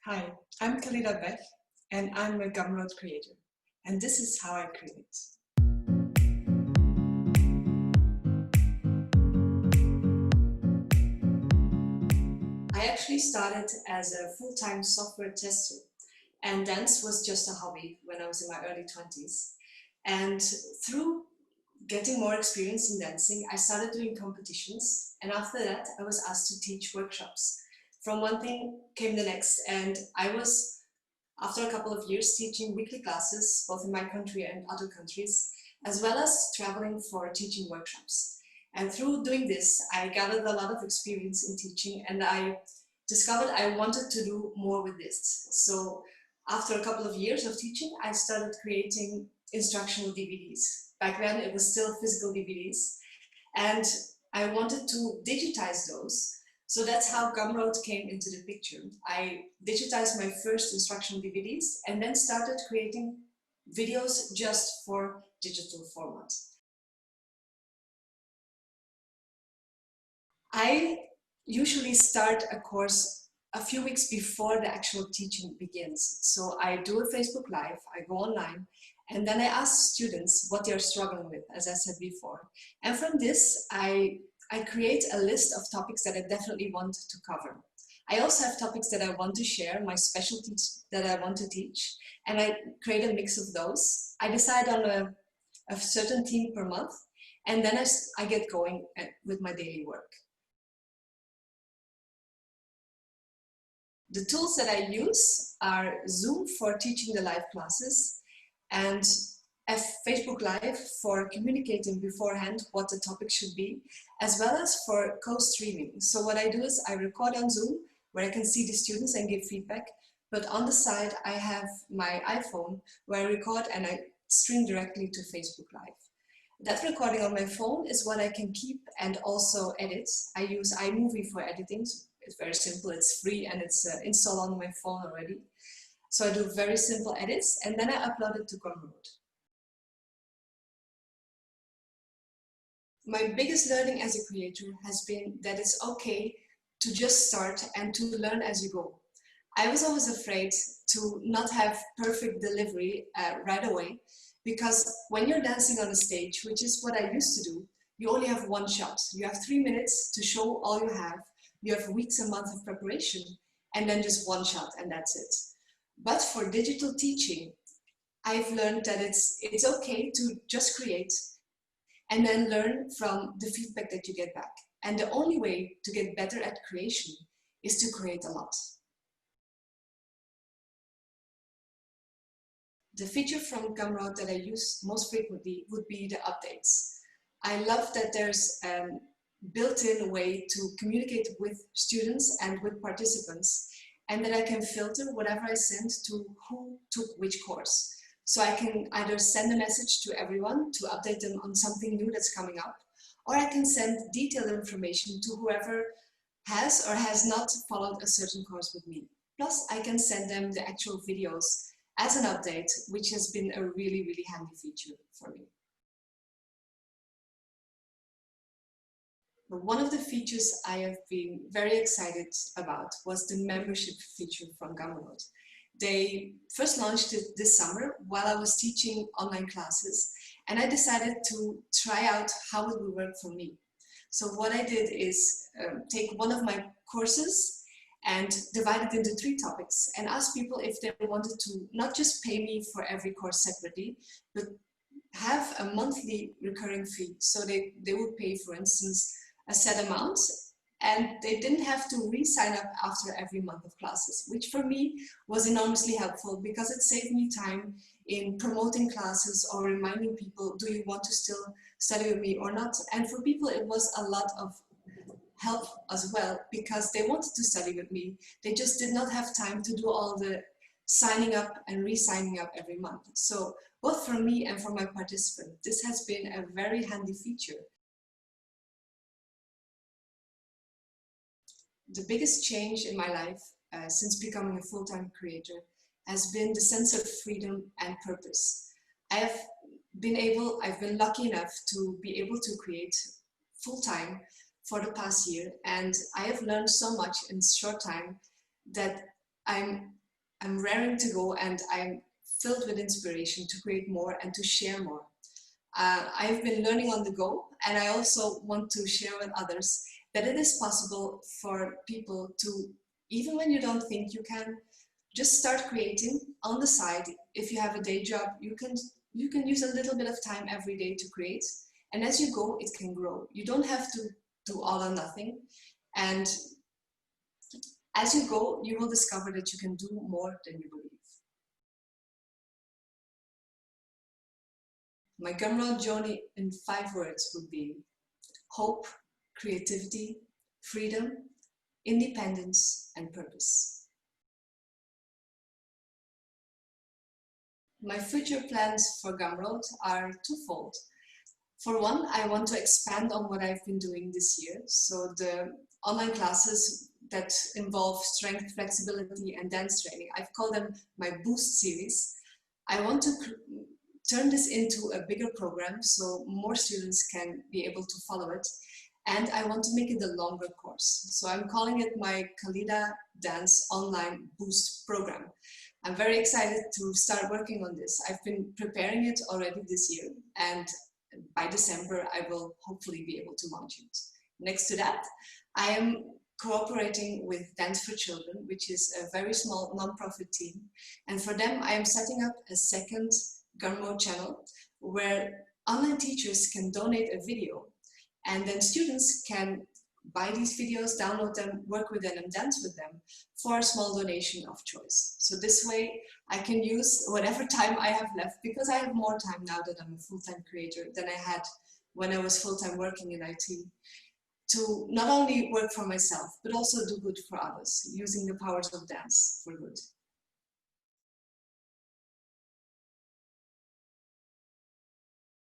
Hi, I'm Khalida Bech, and I'm a Gumroad creator, and this is how I create. I actually started as a full-time software tester, and dance was just a hobby when I was in my early 20s. And through getting more experience in dancing, I started doing competitions, and after that I was asked to teach workshops. From one thing came the next, and I was, after a couple of years, teaching weekly classes both in my country and other countries, as well as traveling for teaching workshops. And through doing this, I gathered a lot of experience in teaching, and I discovered I wanted to do more with this. So after a couple of years of teaching, I started creating instructional DVDs. Back then it was still physical DVDs, and I wanted to digitize those. So that's how Gumroad came into the picture. I digitized my first instructional DVDs and then started creating videos just for digital format. I usually start a course a few weeks before the actual teaching begins. So I do a Facebook Live, I go online, and then I ask students what they're struggling with, as I said before. And from this, I create a list of topics that I definitely want to cover. I also have topics that I want to share, my specialties that I want to teach, and I create a mix of those. I decide on a certain theme per month, and then I get going with my daily work. The tools that I use are Zoom for teaching the live classes and Facebook Live for communicating beforehand what the topic should be, as well as for co-streaming. So what I do is I record on Zoom where I can see the students and give feedback, but on the side I have my iPhone where I record and I stream directly to Facebook Live. That recording on my phone is what I can keep and also edit. I use iMovie for editing. It's very simple, it's free, and it's installed on my phone already. So I do very simple edits and then I upload it to Gumroad. My biggest learning as a creator has been that it's okay to just start and to learn as you go. I was always afraid to not have perfect delivery right away, because when you're dancing on a stage, which is what I used to do, you only have one shot. You have 3 minutes to show all you have. You have weeks and months of preparation, and then just one shot, and that's it. But for digital teaching, I've learned that it's okay to just create and then learn from the feedback that you get back. And the only way to get better at creation is to create a lot. The feature from Gumroad that I use most frequently would be the updates. I love that there's a built-in way to communicate with students and with participants, and that I can filter whatever I send to who took which course. So I can either send a message to everyone to update them on something new that's coming up, or I can send detailed information to whoever has or has not followed a certain course with me. Plus, I can send them the actual videos as an update, which has been a really, really handy feature for me. But one of the features I have been very excited about was the membership feature from Gumroad. They first launched it this summer while I was teaching online classes, and I decided to try out how it would work for me. So what I did is take one of my courses and divide it into 3 topics and ask people if they wanted to not just pay me for every course separately, but have a monthly recurring fee. So they would pay, for instance, a set amount, and they didn't have to re-sign up after every month of classes, which for me was enormously helpful because it saved me time in promoting classes or reminding people, do you want to still study with me or not? And for people, it was a lot of help as well, because they wanted to study with me. They just did not have time to do all the signing up and re-signing up every month. So both for me and for my participant, this has been a very handy feature. The biggest change in my life since becoming a full-time creator has been the sense of freedom and purpose. I've been lucky enough to be able to create full-time for the past year, and I have learned so much in a short time that I'm raring to go, and I'm filled with inspiration to create more and to share more. I've been learning on the go, and I also want to share with others that it is possible for people to, even when you don't think you can, just start creating on the side. If you have a day job, you can use a little bit of time every day to create, and as you go, it can grow. You don't have to do all or nothing, and as you go, you will discover that you can do more than you believe. My Gumroad journey in 5 words would be hope, creativity, freedom, independence, and purpose. My future plans for Gumroad are twofold. For one, I want to expand on what I've been doing this year. So the online classes that involve strength, flexibility, and dance training, I've called them my Boost series. I want to turn this into a bigger program so more students can be able to follow it. And I want to make it a longer course. So I'm calling it my Khalida Dance Online Boost program. I'm very excited to start working on this. I've been preparing it already this year, and by December, I will hopefully be able to launch it. Next to that, I am cooperating with Dance for Children, which is a very small nonprofit team. And for them, I am setting up a second Gumroad channel where online teachers can donate a video, and then students can buy these videos, download them, work with them, and dance with them for a small donation of choice. So this way I can use whatever time I have left, because I have more time now that I'm a full-time creator than I had when I was full-time working in IT, to not only work for myself, but also do good for others, using the powers of dance for good.